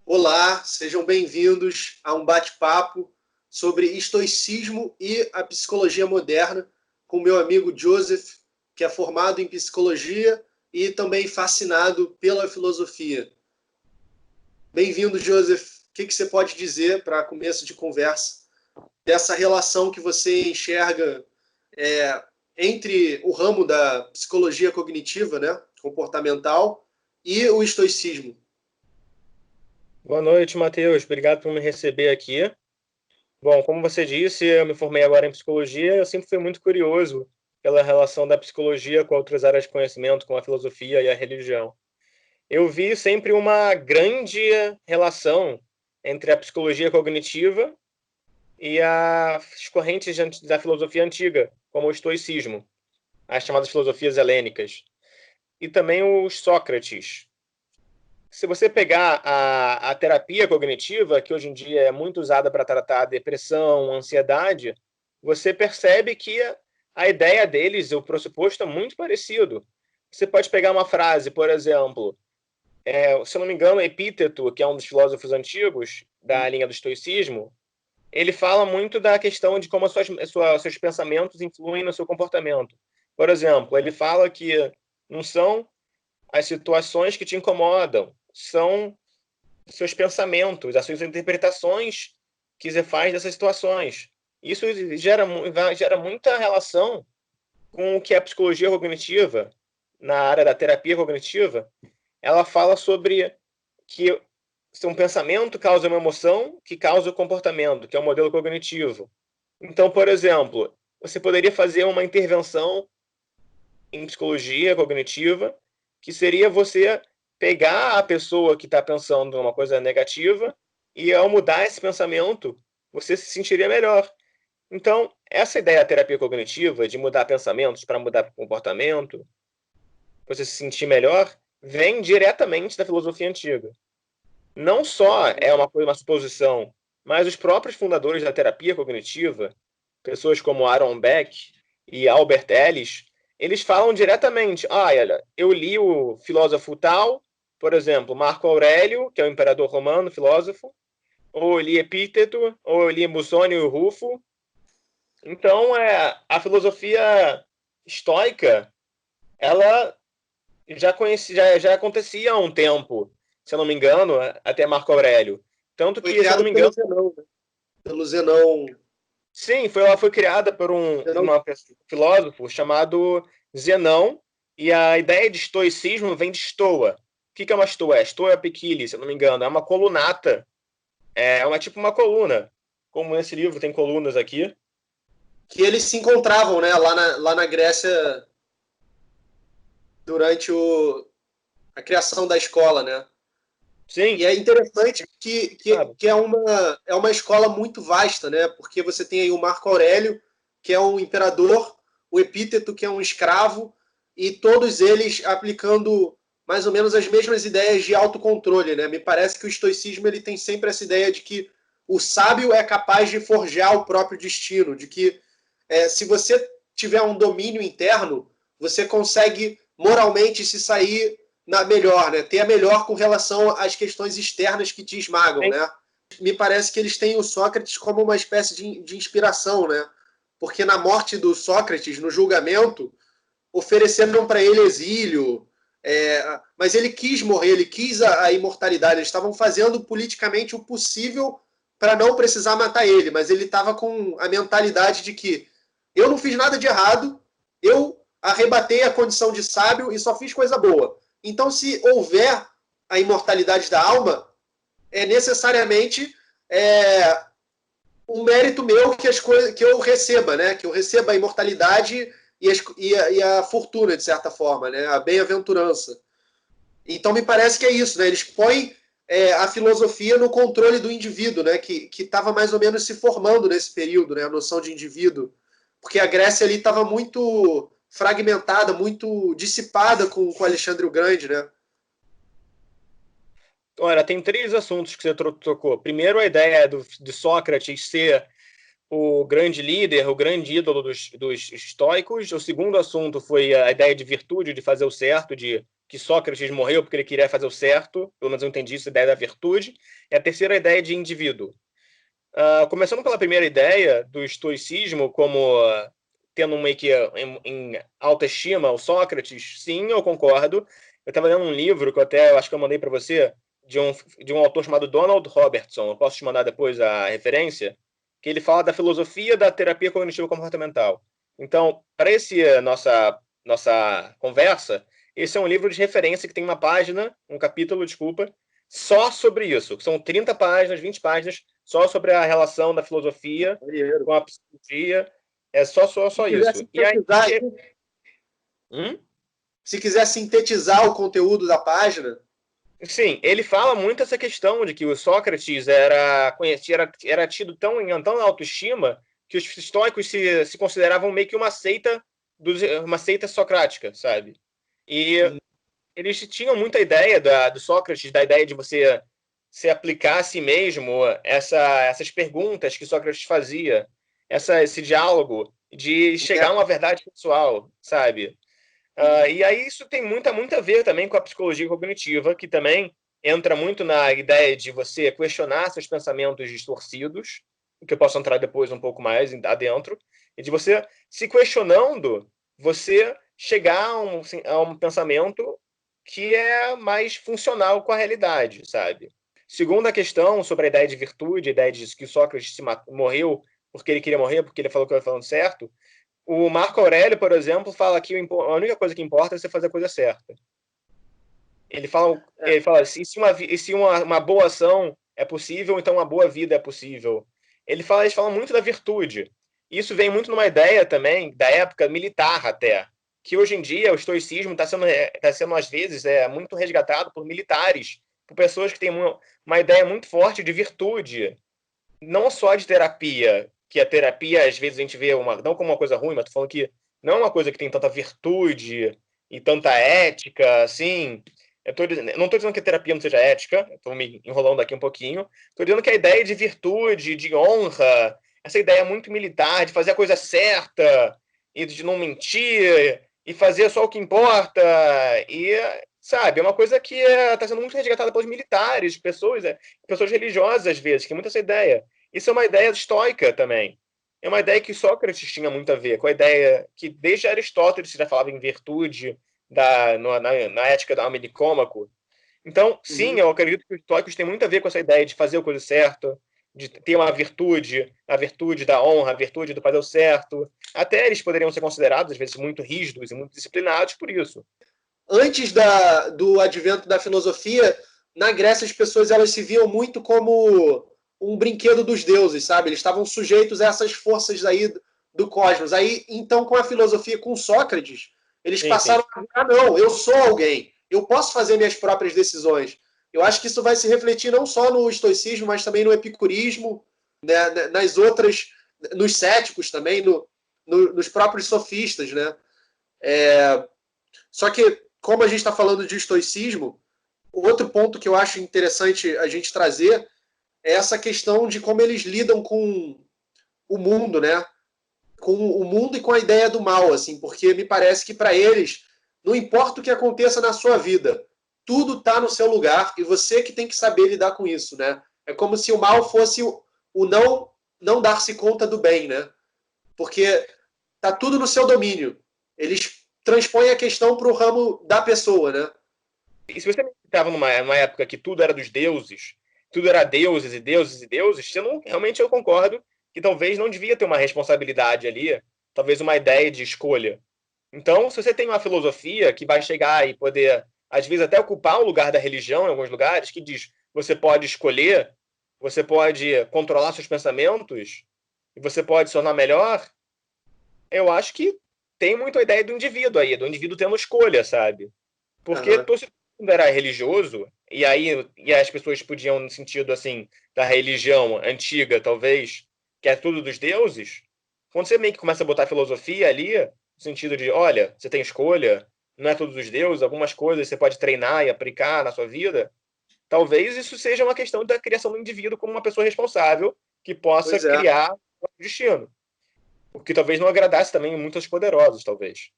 Olá, sejam bem-vindos a um bate-papo sobre estoicismo e a psicologia moderna com meu amigo Joseph, que é formado em psicologia e também fascinado pela filosofia. Bem-vindo, Joseph. O que você pode dizer para começo de conversa dessa relação que você enxerga entre o ramo da psicologia cognitiva, né, comportamental, e o estoicismo? Boa noite, Matheus. Obrigado por me receber aqui. Bom, como você disse, eu me formei agora em psicologia e eu sempre fui muito curioso pela relação da psicologia com outras áreas de conhecimento, como a filosofia e a religião. Eu vi sempre uma grande relação entre a psicologia cognitiva e as correntes da filosofia antiga, como o estoicismo, as chamadas filosofias helênicas, e também os Sócrates. Se você pegar a terapia cognitiva, que hoje em dia é muito usada para tratar depressão, ansiedade, você percebe que a ideia deles, o pressuposto é muito parecido. Você pode pegar uma frase, por exemplo, se eu não me engano, Epíteto, que é um dos filósofos antigos da linha do estoicismo, ele fala muito da questão de como seus pensamentos influem no seu comportamento. Por exemplo, ele fala que não são as situações que te incomodam, são seus pensamentos, as suas interpretações que você faz dessas situações. Isso gera muita relação com o que é a psicologia cognitiva, na área da terapia cognitiva. Ela fala sobre que um pensamento causa uma emoção que causa o comportamento, que é o modelo cognitivo. Então, por exemplo, você poderia fazer uma intervenção em psicologia cognitiva, que seria você pegar a pessoa que está pensando uma coisa negativa e, ao mudar esse pensamento, você se sentiria melhor. Então, essa ideia da terapia cognitiva, de mudar pensamentos para mudar comportamento, você se sentir melhor, vem diretamente da filosofia antiga. Não só é uma suposição, mas os próprios fundadores da terapia cognitiva, pessoas como Aaron Beck e Albert Ellis, eles falam diretamente: olha, eu li o filósofo tal, por exemplo, Marco Aurélio, que é o imperador romano, filósofo, ou eu li Epíteto, ou eu li Musônio e Rufo. Então, a filosofia estoica, ela já acontecia há um tempo, se eu não me engano, até Marco Aurélio. Tanto Foi que, se eu não criado me pelo engano, Zenão, né? Pelo Zenão. sim, ela foi criada por um Zenão. filósofo chamado Zenão, e a ideia de estoicismo vem de estoa. O que é uma estoa? Estoa Pequilis, se eu não me engano, é uma colunata, tipo uma coluna. Como nesse livro tem colunas aqui. Que eles se encontravam, né, lá na Grécia durante a criação da escola, né? E Sim, é interessante que, que, sabe? que é uma escola muito vasta, né? Porque você tem aí o Marco Aurélio, que é um imperador, o Epíteto, que é um escravo, e todos eles aplicando mais ou menos as mesmas ideias de autocontrole, né? Me parece que o estoicismo ele tem sempre essa ideia de que o sábio é capaz de forjar o próprio destino, de que se você tiver um domínio interno, você consegue moralmente se sair na melhor, né? Ter a melhor com relação às questões externas que te esmagam, Sim, né? Me parece que eles têm o Sócrates como uma espécie de inspiração, né? Porque na morte do Sócrates, no julgamento, ofereceram para ele exílio, mas ele quis morrer, ele quis a imortalidade. Eles estavam fazendo politicamente o possível para não precisar matar ele, mas ele estava com a mentalidade de que eu não fiz nada de errado, eu arrebatei a condição de sábio e só fiz coisa boa. Então, se houver a imortalidade da alma, é necessariamente um mérito meu que as coisas que eu receba, né? Que eu receba a imortalidade e a fortuna, de certa forma, né? A bem-aventurança. Então, me parece que é isso, né? Eles põem a filosofia no controle do indivíduo, né? Que estava mais ou menos se formando nesse período, né? A noção de indivíduo. Porque a Grécia ali estava muito fragmentada, muito dissipada com Alexandre o Grande, né? olha, tem três assuntos que você tocou. Primeiro, a ideia de Sócrates ser o grande líder, o grande ídolo dos estoicos. O segundo assunto foi a ideia de virtude, de fazer o certo, de que Sócrates morreu porque ele queria fazer o certo, pelo menos eu entendi isso, a ideia da virtude, e a terceira ideia de indivíduo. Começando pela primeira ideia do estoicismo como tendo meio que em alta estima o Sócrates, sim, eu concordo. Eu estava lendo um livro que eu acho que eu mandei para você, de um autor chamado Donald Robertson, eu posso te mandar depois a referência, que ele fala da filosofia da terapia cognitivo comportamental. Então, para nossa conversa, esse é um livro de referência que tem uma página, um capítulo, desculpa, só sobre isso. São 30 páginas, 20 páginas, só sobre a relação da filosofia com a psicologia. É só isso. E aí, se quiser sintetizar o conteúdo da página. Sim, ele fala muito essa questão de que o Sócrates era tido tão em autoestima que os estoicos se consideravam meio que uma seita socrática, sabe? E eles tinham muita ideia do Sócrates, da ideia de você se aplicar a si mesmo, essas perguntas que Sócrates fazia, esse diálogo de chegar a uma verdade pessoal, sabe? E aí isso tem muito a ver também com a psicologia cognitiva, que também entra muito na ideia de você questionar seus pensamentos distorcidos, que eu posso entrar depois um pouco mais adentro, e de você se questionando, você chegar a um pensamento que é mais funcional com a realidade, sabe? Segunda questão sobre a ideia de virtude, a ideia de que Sócrates morreu porque ele queria morrer, porque ele falou que estava falando certo. O Marco Aurélio, por exemplo, fala que a única coisa que importa é você fazer a coisa certa. Ele fala se uma boa ação é possível, então uma boa vida é possível. Eles falam muito da virtude. Isso vem muito numa ideia também, da época militar até, que hoje em dia o estoicismo está sendo, às vezes, muito resgatado por militares, por pessoas que têm uma ideia muito forte de virtude, não só de terapia, que a terapia, às vezes, a gente vê não como uma coisa ruim, mas tô falando que não é uma coisa que tem tanta virtude e tanta ética, assim. Não estou dizendo que a terapia não seja ética, estou me enrolando aqui um pouquinho. Estou dizendo que a ideia de virtude, de honra, essa ideia muito militar, de fazer a coisa certa, e de não mentir, e fazer só o que importa, e, sabe, é uma coisa que está sendo muito resgatada pelos militares, pessoas religiosas, às vezes, que tem muito essa ideia. Isso é uma ideia estoica também. É uma ideia que Sócrates tinha muito a ver, com a ideia que desde Aristóteles se já falava em virtude na ética da alma Nicômaco. Então, sim, eu acredito que os estoicos têm muito a ver com essa ideia de fazer a coisa certa, de ter uma virtude, a virtude da honra, a virtude do fazer o certo. Até eles poderiam ser considerados, às vezes, muito rígidos e muito disciplinados por isso. Antes do advento da filosofia, na Grécia as pessoas elas se viam muito como um brinquedo dos deuses, sabe? Eles estavam sujeitos a essas forças aí do cosmos. Aí, então, com a filosofia, com Sócrates, eles passaram a dizer, não, eu sou alguém, eu posso fazer minhas próprias decisões. Eu acho que isso vai se refletir não só no estoicismo, mas também no epicurismo, né, nas outras, nos céticos também, nos próprios sofistas, né? Só que, como a gente está falando de estoicismo, outro ponto que eu acho interessante a gente trazer é essa questão de como eles lidam com o mundo, né? Com o mundo e com a ideia do mal, assim, porque me parece que para eles não importa o que aconteça na sua vida, tudo está no seu lugar e você que tem que saber lidar com isso, né? É como se o mal fosse o não dar-se conta do bem, né? Porque tá tudo no seu domínio. Eles transpõem a questão para o ramo da pessoa, né? E se você estava numa época que tudo era dos deuses, tudo era deuses e deuses e deuses, realmente eu concordo que talvez não devia ter uma responsabilidade ali, talvez uma ideia de escolha. Então, se você tem uma filosofia que vai chegar e poder, às vezes, até ocupar o lugar da religião em alguns lugares, que diz você pode escolher, você pode controlar seus pensamentos, e você pode se tornar melhor, eu acho que tem muito a ideia do indivíduo aí, do indivíduo tendo escolha, sabe? Porque todo mundo era religioso, e as pessoas podiam, no sentido assim, da religião antiga, talvez, que é tudo dos deuses, quando você meio que começa a botar filosofia ali, no sentido de, olha, você tem escolha, não é tudo dos deuses, algumas coisas você pode treinar e aplicar na sua vida, talvez isso seja uma questão da criação do indivíduo como uma pessoa responsável que possa criar o destino. O que talvez não agradasse também muitos poderosos, talvez.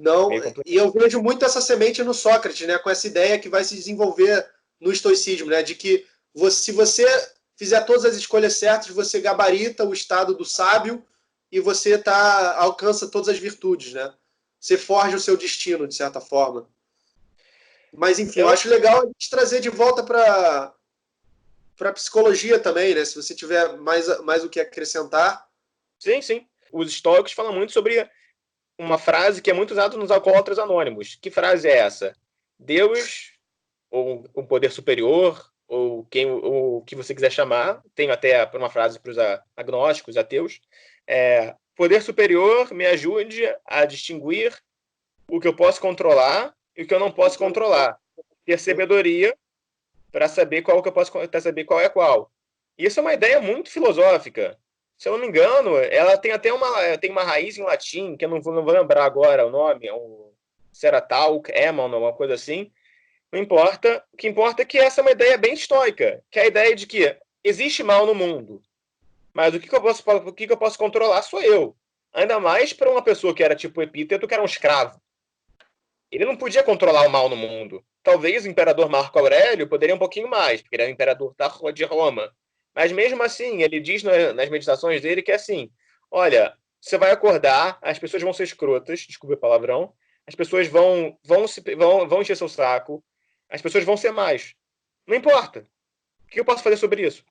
Não, Meio complicado. e eu vejo muito essa semente no Sócrates, né, com essa ideia que vai se desenvolver no estoicismo, né, de que se você fizer todas as escolhas certas, você gabarita o estado do sábio e você alcança todas as virtudes, né? Você forja o seu destino, de certa forma. Mas, enfim, eu Eu, acho legal a gente trazer de volta para a psicologia também, né? Se você tiver mais o que acrescentar. sim, sim. Os estoicos falam muito sobre uma frase que é muito usada nos alcoólatras anônimos. Que frase é essa? Deus, ou um poder superior, ou o que você quiser chamar, tenho até uma frase para os agnósticos, ateus, poder superior me ajude a distinguir o que eu posso controlar e o que eu não posso controlar. Ter sabedoria para saber qual que eu posso, para saber qual é qual. Isso é uma ideia muito filosófica. Se eu não me engano, ela tem até uma raiz em latim, que eu não vou lembrar agora o nome, Seratalk, Emon, uma coisa assim. Não importa. O que importa é que essa é uma ideia bem estoica, que é a ideia de que existe mal no mundo, mas o que eu posso controlar sou eu. Ainda mais para uma pessoa que era tipo Epíteto, que era um escravo. Ele não podia controlar o mal no mundo. Talvez o imperador Marco Aurélio poderia um pouquinho mais, porque ele era o imperador de Roma. Mas mesmo assim, ele diz nas meditações dele que é assim: olha, você vai acordar, as pessoas vão ser escrotas, desculpe o palavrão, as pessoas vão encher seu saco, as pessoas vão ser más. Não importa. O que eu posso fazer sobre isso?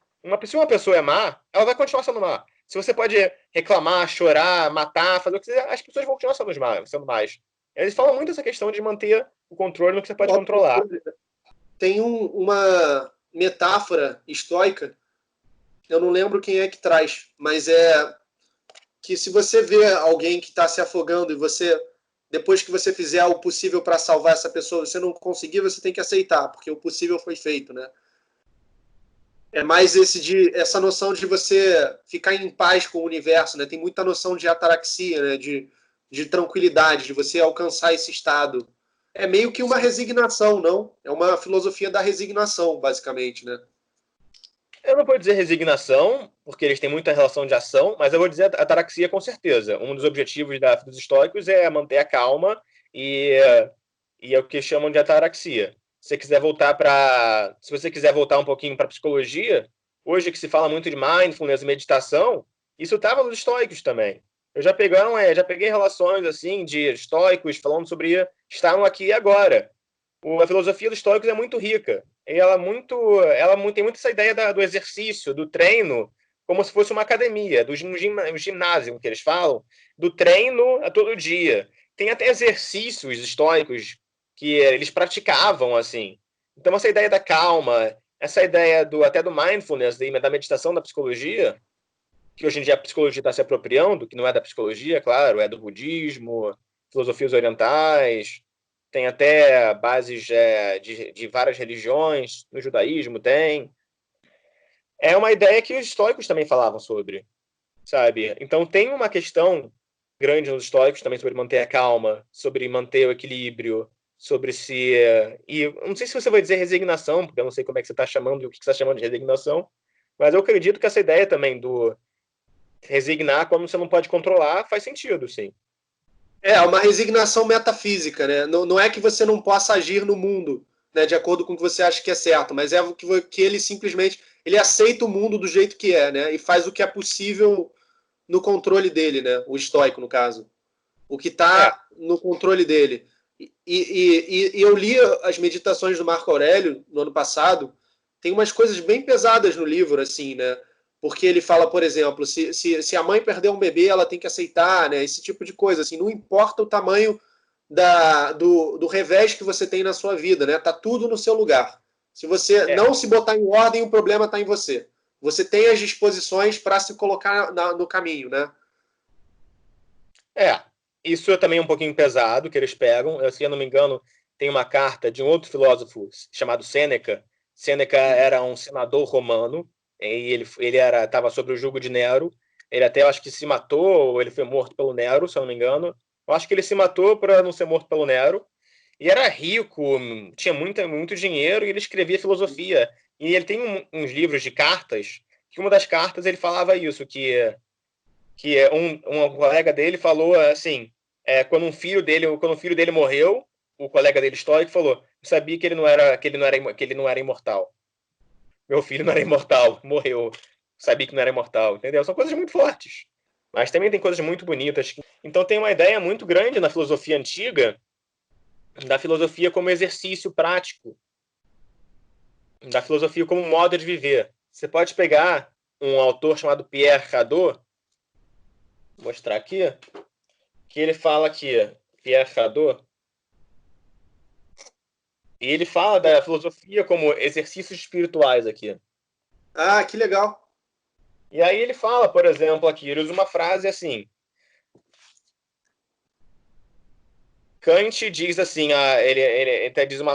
Se uma pessoa é má, ela vai continuar sendo má. Se você pode reclamar, chorar, matar, fazer o que você quiser, as pessoas vão continuar sendo más. Eles falam muito essa questão de manter o controle no que você pode controlar. Tem uma metáfora estoica, eu não lembro quem é que traz, mas é que se você vê alguém que está se afogando e você, depois que você fizer o possível para salvar essa pessoa, você não conseguir, você tem que aceitar, porque o possível foi feito, né? É mais essa noção de você ficar em paz com o universo, né? Tem muita noção de ataraxia, né? De tranquilidade, de você alcançar esse estado. É meio que uma resignação, não? É uma filosofia da resignação, basicamente, né? Eu não vou dizer resignação, porque eles têm muita relação de ação, mas eu vou dizer ataraxia com certeza. Um dos objetivos dos estoicos é manter a calma e é o que chamam de ataraxia. Se você quiser voltar um pouquinho para a psicologia, hoje que se fala muito de mindfulness, meditação, isso estava nos estoicos também. Já peguei relações assim de estoicos falando sobre estar no aqui e agora. A filosofia dos estoicos é muito rica. E tem muito essa ideia do exercício, do treino, como se fosse uma academia, um ginásio que eles falam, do treino a todo dia. Tem até exercícios estoicos que eles praticavam assim. Então essa ideia da calma, essa ideia até do mindfulness, da meditação da psicologia, que hoje em dia a psicologia está se apropriando, que não é da psicologia, claro, é do budismo, filosofias orientais, tem até bases de várias religiões, no judaísmo tem. É uma ideia que os estoicos também falavam sobre, sabe? Então tem uma questão grande nos estoicos também sobre manter a calma, sobre manter o equilíbrio, sobre se... E eu não sei se você vai dizer resignação, porque eu não sei como é que você está chamando, o que você está chamando de resignação, mas eu acredito que essa ideia também do resignar quando você não pode controlar faz sentido, sim. É uma resignação metafísica, né? Não, não é que você não possa agir no mundo, né, de acordo com o que você acha que é certo, mas é que ele simplesmente ele aceita o mundo do jeito que é, né? E faz o que é possível no controle dele, né? O estoico, no caso. O que É, está no controle dele. E eu li as meditações do Marco Aurélio no ano passado. Tem umas coisas bem pesadas no livro, assim, né? Porque ele fala, por exemplo, se a mãe perder um bebê, ela tem que aceitar, né? Esse tipo de coisa, assim, não importa o tamanho do revés que você tem na sua vida, né? Tá tudo no seu lugar. Se você é, não se botar em ordem, o problema está em você. Você tem as disposições para se colocar no caminho, né? é. Isso é também um pouquinho pesado que eles pegam. Se eu não me engano, tem uma carta de um outro filósofo chamado Sêneca. Sêneca era um senador romano e ele estava sob o jugo de Nero. Ele até, eu acho que se matou, ou ele foi morto pelo Nero, se eu não me engano. Eu acho que ele se matou para não ser morto pelo Nero. E era rico, tinha muito dinheiro e ele escrevia filosofia. E ele tem uns livros de cartas, que uma das cartas ele falava isso, que um colega dele falou assim, quando um filho dele morreu, o colega dele estoico falou: eu sabia que ele não era imortal. Meu filho não era imortal, morreu. Sabia que não era imortal, entendeu? São coisas muito fortes. Mas também tem coisas muito bonitas. Então tem uma ideia muito grande na filosofia antiga, da filosofia como exercício prático, da filosofia como modo de viver. Você pode pegar um autor chamado Pierre Hadot, vou mostrar aqui, que ele fala aqui, Pierre Hadot, e ele fala da filosofia como exercícios espirituais aqui. Ah, que legal. E aí ele fala, por exemplo, aqui, ele usa uma frase assim. Kant diz assim, ele até dizem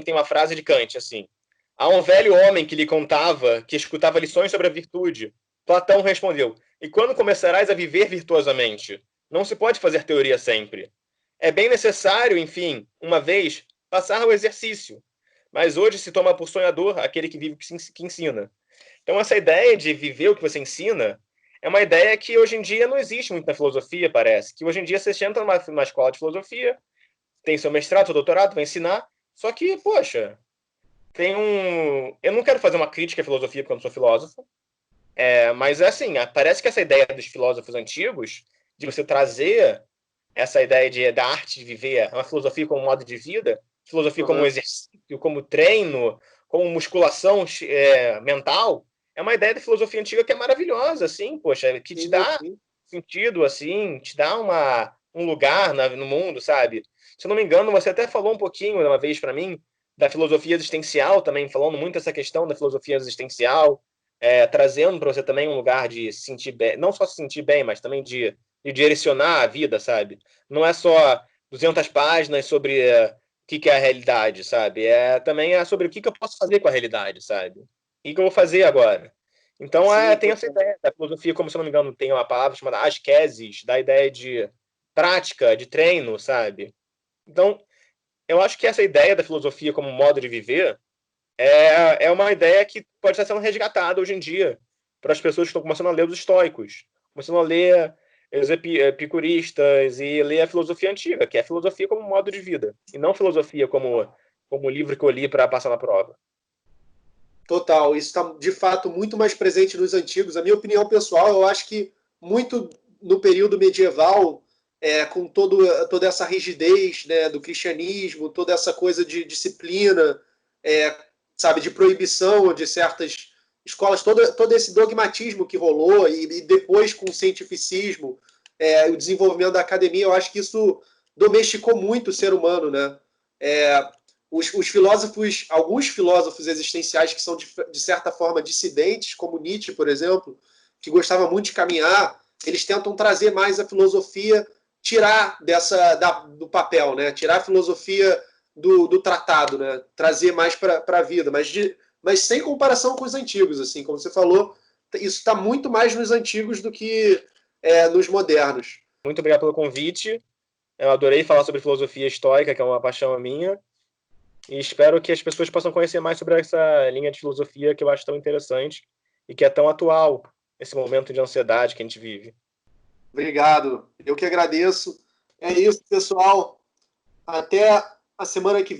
que tem uma frase de Kant assim. A um velho homem que lhe contava, que escutava lições sobre a virtude, Platão respondeu: e quando começarás a viver virtuosamente? Não se pode fazer teoria sempre. É bem necessário, enfim, uma vez, passar ao exercício. Mas hoje se toma por sonhador aquele que vive que ensina. Então, essa ideia de viver o que você ensina é uma ideia que hoje em dia não existe muito na filosofia, parece. Que hoje em dia você entra numa escola de filosofia, tem seu mestrado, seu doutorado, vai ensinar, só que, poxa, tem um. Eu não quero fazer uma crítica à filosofia porque eu não sou filósofo, mas é assim, parece que essa ideia dos filósofos antigos, de você trazer essa ideia da arte de viver, uma filosofia como modo de vida, filosofia como exercício, como treino, como musculação mental, é uma ideia da filosofia antiga que é maravilhosa, assim, poxa, que te Sim, dá sim. sentido, assim, te dá um lugar no mundo, sabe? Se eu não me engano, você até falou um pouquinho uma vez para mim da filosofia existencial também, falando muito essa questão da filosofia existencial, trazendo para você também um lugar de se sentir bem, não só se sentir bem, mas também de direcionar a vida, sabe? Não é só 200 páginas sobre o que é a realidade, sabe? Também é sobre o que eu posso fazer com a realidade, sabe? O que eu vou fazer agora? Então, Sim, tem essa ideia da filosofia, como se eu não me engano, tem uma palavra chamada ascesis, da ideia de prática, de treino, sabe? Então, eu acho que essa ideia da filosofia como modo de viver é uma ideia que pode estar sendo resgatada hoje em dia para as pessoas que estão começando a ler os estoicos, começando a ler os epicuristas e ler a filosofia antiga, que é a filosofia como modo de vida, e não filosofia como livro que eu li para passar na prova. Total. Isso está, de fato, muito mais presente nos antigos. A minha opinião pessoal, eu acho que muito no período medieval, com toda essa rigidez, né, do cristianismo, toda essa coisa de disciplina, é, sabe, de proibição de certas escolas, todo esse dogmatismo que rolou, e depois com o cientificismo, o desenvolvimento da academia, eu acho que isso domesticou muito o ser humano, né? É, os filósofos, alguns filósofos existenciais que são de certa forma dissidentes, como Nietzsche, por exemplo, que gostava muito de caminhar, eles tentam trazer mais a filosofia, tirar do papel, né? Tirar a filosofia do tratado, né? Trazer mais para a vida, mas sem comparação com os antigos, assim, como você falou, isso está muito mais nos antigos do que nos modernos. Muito obrigado pelo convite. Eu adorei falar sobre filosofia estoica, que é uma paixão minha. E espero que as pessoas possam conhecer mais sobre essa linha de filosofia que eu acho tão interessante e que é tão atual nesse momento de ansiedade que a gente vive. Obrigado. Eu que agradeço. É isso, pessoal. Até a semana que vem.